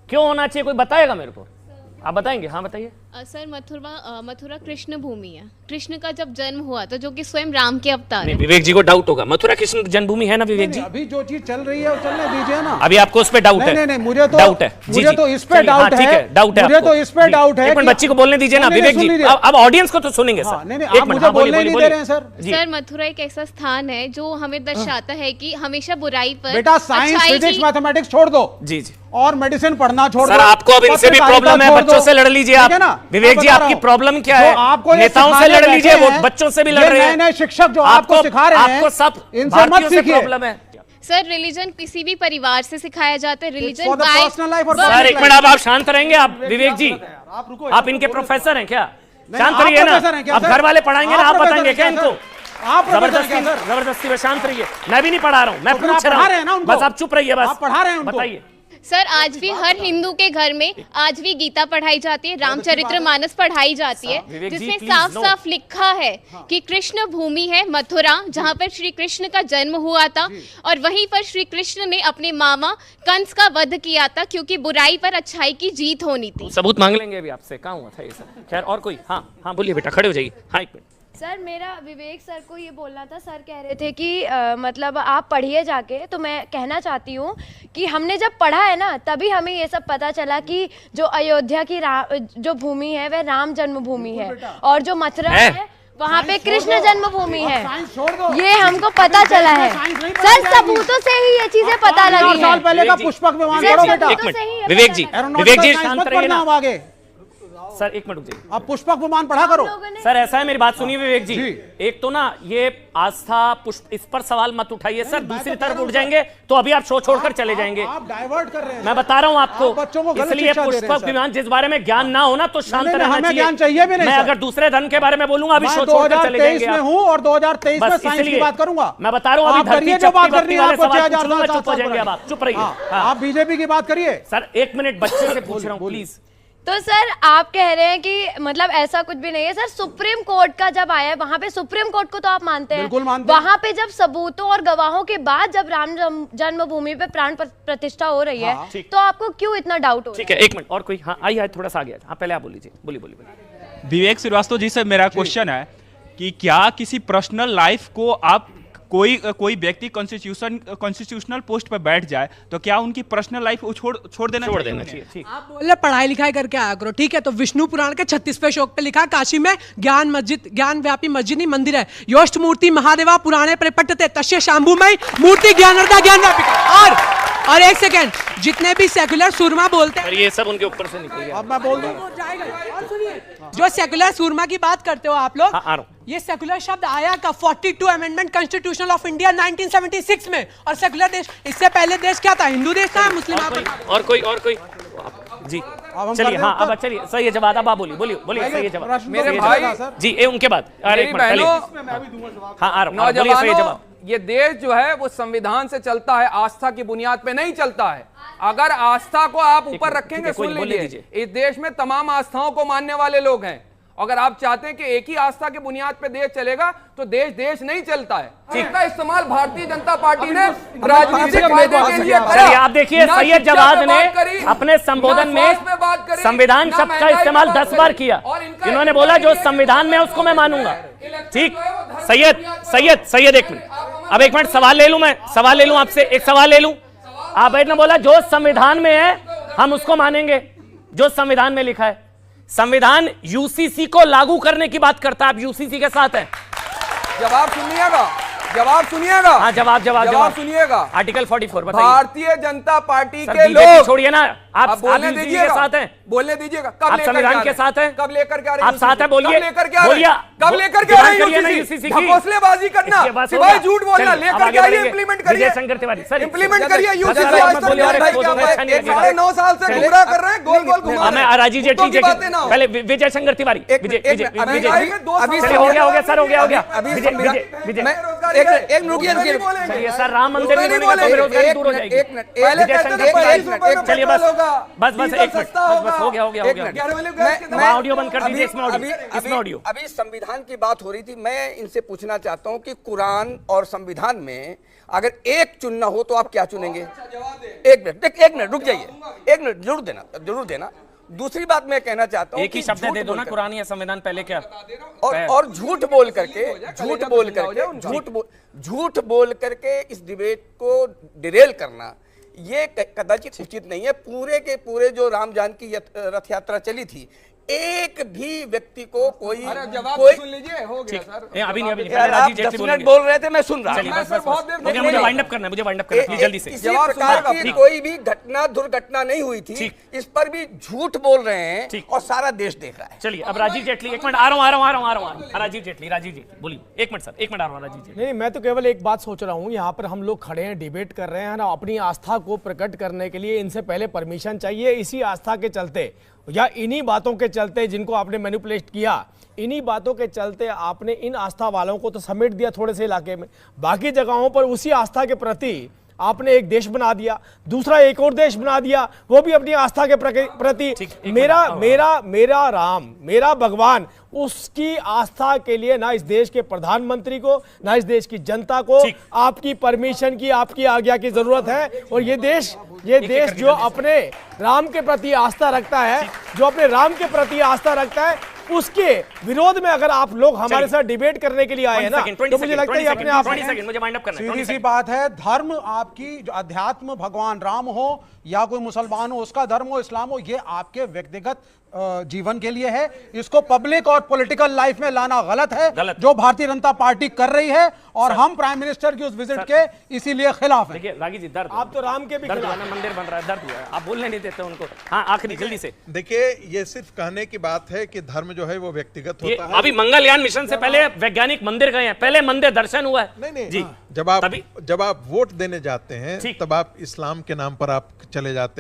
क्यों होना चाहिए, कोई बताएगा मेरे को? आप बताएंगे? हाँ बताइए। सर मथुरा कृष्ण भूमि है। कृष्ण का जब जन्म हुआ था, जो कि स्वयं राम के अवतार नहीं, विवेक जी को डाउट होगा। मथुरा कृष्ण जन्मभूमि है ना विवेक जी? अभी जो चीज चल रही है वो चलने दीजिए ना। अभी आपको उस पे डाउट है? नहीं, मुझे तो डाउट है। मुझे तो इस पे डाउट है। ठीक है, डाउट है। मुझे तो इस पे डाउट है। एक मिनट बच्ची को बोलने दीजिए ना विवेक जी। अब ऑडियंस को तो सुनेंगे सर। नहीं, आप मुझे बोलने नहीं दे रहे हैं सर। सर मथुरा एक ऐसा स्थान है जो हमें दर्शाता है कि हमेशा बुराई पर बेटा साइंस, फिजिक्स, मैथमेटिक्स छोड़ दो जी जी, और मेडिसिन पढ़ना छोड़ दो। सर आपको अब इनसे भी प्रॉब्लम है, बच्चों से लड़ लीजिए आप। विवेक जी आपकी प्रॉब्लम क्या है? नेताओं से लड़ लीजिए, वो बच्चों से भी लड़ रहे हैं। नए शिक्षक जो आपको सिखा रहे हैं, आपको सब इनसे मत सीखिए। प्रॉब्लम है सर। रिलीजन किसी भी परिवार से सिखाया जाता है। रिलीजन सर एक मिनट आप शांत रहेंगे आप विवेक जी? आप इनके प्रोफेसर हैं क्या? शांत रहिए ना। अब घर वाले पढ़ाएंगे ना, आप बताएंगे क्या इनको? आप जबरदस्ती में शांत रहिए। मैं भी नहीं पढ़ा रहा हूँ, मैं पूछ रहा हूँ, बस आप चुप रहिए। बस पढ़ा रहे हैं, बताइए। सर आज भी हर हिंदू के घर में आज भी गीता पढ़ाई जाती है, रामचरितमानस पढ़ाई जाती है, जिसमें साफ साफ लिखा है कि कृष्ण भूमि है मथुरा, जहाँ पर श्री कृष्ण का जन्म हुआ था, और वहीं पर श्री कृष्ण ने अपने मामा कंस का वध किया था, क्योंकि बुराई पर अच्छाई की जीत होनी थी। सबूत मांग लेंगे अभी आपसे। कहाँ हुआ था ये सब? खैर और कोई? हाँ हाँ बोलिए बेटा, खड़े हो जाइए। हाँ एक मिनट सर, मेरा विवेक सर को ये बोलना था। सर कह रहे थे कि मतलब आप पढ़िए जाके, तो मैं कहना चाहती हूँ कि हमने जब पढ़ा है ना, तभी हमें ये सब पता चला कि जो अयोध्या की जो भूमि है वह राम जन्मभूमि है, और जो मथुरा है वहाँ पे कृष्ण जन्मभूमि है। ये हमको पता चला है सर, सबूतों से ही ये चीजें पता लगी है। पहले का पुष्पक विमान पढ़ो बेटा। विवेक जी शांत रहिए ना। आगे सर एक मिनट रुक जाइए। आप पुष्पक विमान पढ़ा करो। सर ऐसा है, मेरी बात सुनिए विवेक जी। एक तो ना ये आस्था पुष्प, इस पर सवाल मत उठाइए सर, दूसरी तरफ उठ जाएंगे तो अभी आप शो छोड़कर चले जाएंगे। आप डाइवर्ट कर रहे हैं। मैं बता रहा हूँ आपको, बच्चों को गलत इसलिए शिक्षा दे रहे हैं पुष्पक विमान जिस बारे में ज्ञान ना हो ना तो शांत रहना चाहिए। ज्ञान चाहिए भी नहीं। मैं अगर दूसरे धर्म के बारे में बोलूंगा अभी शो छोड़कर चले जाएंगे। मैं हूँ और 2023 में साइंस की बात करूंगा। मैं बता रहा हूँ अभी धरती चपटी बत्ती वाले सवाल पूछूंगा, चुप हो जाएंगे। आप चुप रहिए। आप बीजेपी की बात करिए। सर एक मिनट बच्चे से पूछ रहा हूँ प्लीज। तो सर आप कह रहे हैं कि मतलब ऐसा कुछ भी नहीं है सर। सुप्रीम कोर्ट का जब आया है, वहां पे सुप्रीम कोर्ट को तो आप मानते हैं? बिल्कुल मानते हैं। वहां पे जब सबूतों और गवाहों के बाद जब राम जन्मभूमि पे प्राण प्रतिष्ठा हो रही है, तो आपको क्यों इतना डाउट हो रहा है? ठीक है एक मिनट और कोई? हाँ आइए थोड़ा सा आगे। हाँ पहले आप बोलिए। बोलिए। विवेक श्रीवास्तव जी से मेरा क्वेश्चन है कि क्या किसी पर्सनल लाइफ को आप कोई व्यक्ति कॉन्स्टिट्यूशनल पोस्ट पर बैठ जाए तो क्या उनकी पर्सनल लाइफ छोड़ देना चाहिए? आप बोल रहे पढ़ाई लिखाई करके आया करो, ठीक है? तो विष्णु पुराण के 36वें श्लोक पे लिखा है, काशी में ज्ञान व्यापी मस्जिद नहीं मंदिर है, योष्ट मूर्ति महादेवा पुराणे परिपट्यते तस्य शांभुमय मूर्ति ज्ञानर्दा ज्ञान व्यापिका। और एक सेकेंड, जितने भी सेकुलर सूरमा बोलते हैं, ये सब उनके ऊपर से निकल गया। अब मैं बोल दूं, जो सेकुलर सूरमा की बात करते हो आप लोग, हाँ, ये सेकुलर शब्द आया का 42 अमेंडमेंट कॉन्स्टिट्यूशन ऑफ इंडिया 1976 में। और सेकुलर देश, इससे पहले देश क्या था? हिंदू देश था, मुस्लिम। और कोई जी चलिए। हाँ अब चलिए, सही जवाब। अब आप बोलिए सही जवाब मेरे भाई जी। उनके बाद नौजवानों, ये देश जो है वो संविधान से चलता है, आस्था की बुनियाद पे नहीं चलता है। अगर आस्था को आप ऊपर रखेंगे, सुन लीजिए, इस देश में तमाम आस्थाओं को मानने वाले लोग हैं। अगर आप चाहते हैं कि एक ही आस्था की बुनियाद पे देश चलेगा तो देश नहीं चलता है। इसका इस्तेमाल भारतीय जनता पार्टी ने राजनीतिक फायदे के लिए करा। आप देखिए सैयद जवाद ने अपने संबोधन में संविधान शब्द का इस्तेमाल 10 बार किया। इन्होंने बोला जो संविधान में उसको मैं मानूंगा। ठीक, सैयद एक मिनट, अब एक मिनट सवाल ले लूं आपसे, एक सवाल ले लूं। आप ने बोला जो संविधान में है हम उसको मानेंगे, जो संविधान में लिखा है। संविधान यूसीसी को लागू करने की बात करता है, आप यूसीसी के साथ हैं? जवाब सुनिएगा। हाँ जवाब सुनिएगा। आर्टिकल 44 बताइए। भारतीय जनता पार्टी के लोग, छोड़िए ना, आप बोलने दीजिएगा, साथ हैं? बोलने दीजिएगा। आप संविधान के साथ हैं? कब लेकर के आ रहे हैं? आप साथ हैं? बोलिए। कब लेकर के आ रहे हैं? यूसीसी ढकोसलेबाजी करना, सिवाय झूठ बोलना, लेकर के आइए, इंप्लीमेंट करिए। शंकर तिवारी सर, इंप्लीमेंट करिए यूसीसी। आज तक 9.5 साल से गुमराह कर रहे हैं, गोल घुमा रहे हैं। राजीव जेटली जी पहले विजय शंकर तिवारी। हो गया सर, हो गया। चलिए सर, राम मंदिर नहीं बनेगा तो बेरोजगारी दूर हो जाएगी। चलिए बस एक मिनट, बस हो गया। ऑडियो बंद कर दीजिए, इसमें ऑडियो। अभी संविधान की बात हो रही थी। मैं इनसे पूछना चाहता हूं कि कुरान और संविधान में अगर एक चुनना हो तो आप क्या चुनेंगे? एक मिनट रुक जाइए। एक मिनट जरूर देना। दूसरी बात मैं कहना चाहता हूँ, एक ही शब्द दे दो ना, कुरान या संविधान पहले क्या, और झूठ बोल करके इस डिबेट को डिरेल करना ये कदाचित उचित नहीं है। पूरे के पूरे जो राम जानकी रथ यात्रा चली थी, एक भी व्यक्ति को कोई जवाब सुन लीजिए, हो गया सर। अभी नहीं यार, आप 10 मिनट बोल रहे थे, मैं सुन रहा मुझे वाइंड अप करना है जल्दी से। इसी प्रकार की कोई भी दुर्घटना नहीं हुई थी, इस पर भी झूठ बोल रहे हैं और सारा देश देख रहा है। चलिए अब राजीव जेटली, एक मिनट आ रहा हूँ। राजीव जेटली बोलिए, एक मिनट सर, एक मिनट आ रहा हूँ राजीव जेटली। नहीं, मैं तो केवल एक बात सोच रहा हूँ, यहाँ पर हम लोग खड़े हैं, डिबेट कर रहे हैं ना, अपनी आस्था को प्रकट करने के लिए इनसे पहले परमिशन चाहिए। इसी आस्था के चलते या इन्हीं बातों के चलते जिनको आपने मैनिपुलेट किया, इन्हीं बातों के चलते आपने इन आस्था वालों को तो समेट दिया थोड़े से इलाके में, बाकी जगहों पर उसी आस्था के प्रति आपने एक देश बना दिया, दूसरा एक और देश बना दिया, वो भी अपनी आस्था के प्रति। मेरा राम, मेरा भगवान, उसकी आस्था के लिए ना इस देश के प्रधानमंत्री को, ना इस देश की जनता को आपकी परमिशन की, आपकी आज्ञा की जरूरत है। और ये देश जो अपने राम के प्रति आस्था रखता है, उसके विरोध में अगर आप लोग हमारे साथ डिबेट करने के लिए आए हैं ना, तो मुझे लगता है अपने आप सीधी सी बात है, धर्म आपकी जो अध्यात्म भगवान राम हो या कोई मुसलमान हो, उसका धर्म हो, इस्लाम हो, ये आपके व्यक्तिगत जीवन के लिए है। इसको पब्लिक और पॉलिटिकल लाइफ में लाना गलत है, जो भारतीय जनता पार्टी कर रही है, और हम प्राइम मिनिस्टर की उस विजिट के इसीलिए खिलाफ हैं। देखिए रागी जी, दर्द आप तो राम के भी दर्द हुआ ना, मंदिर बन रहा है, दर्द हुआ है, आप बोलने नहीं देते उनको। हाँ, आखिरी जल्दी से। देखिए, ये सिर्फ कहने की बात है कि धर्म जो है वो व्यक्तिगत होता है। अभी मंगलयान मिशन से पहले वैज्ञानिक मंदिर गए हैं, पहले मंदिर दर्शन हुआ है। नहीं जी, जब आप वोट देने जाते हैं, तब आप इस्लाम के नाम पर आप चले जाते हैं।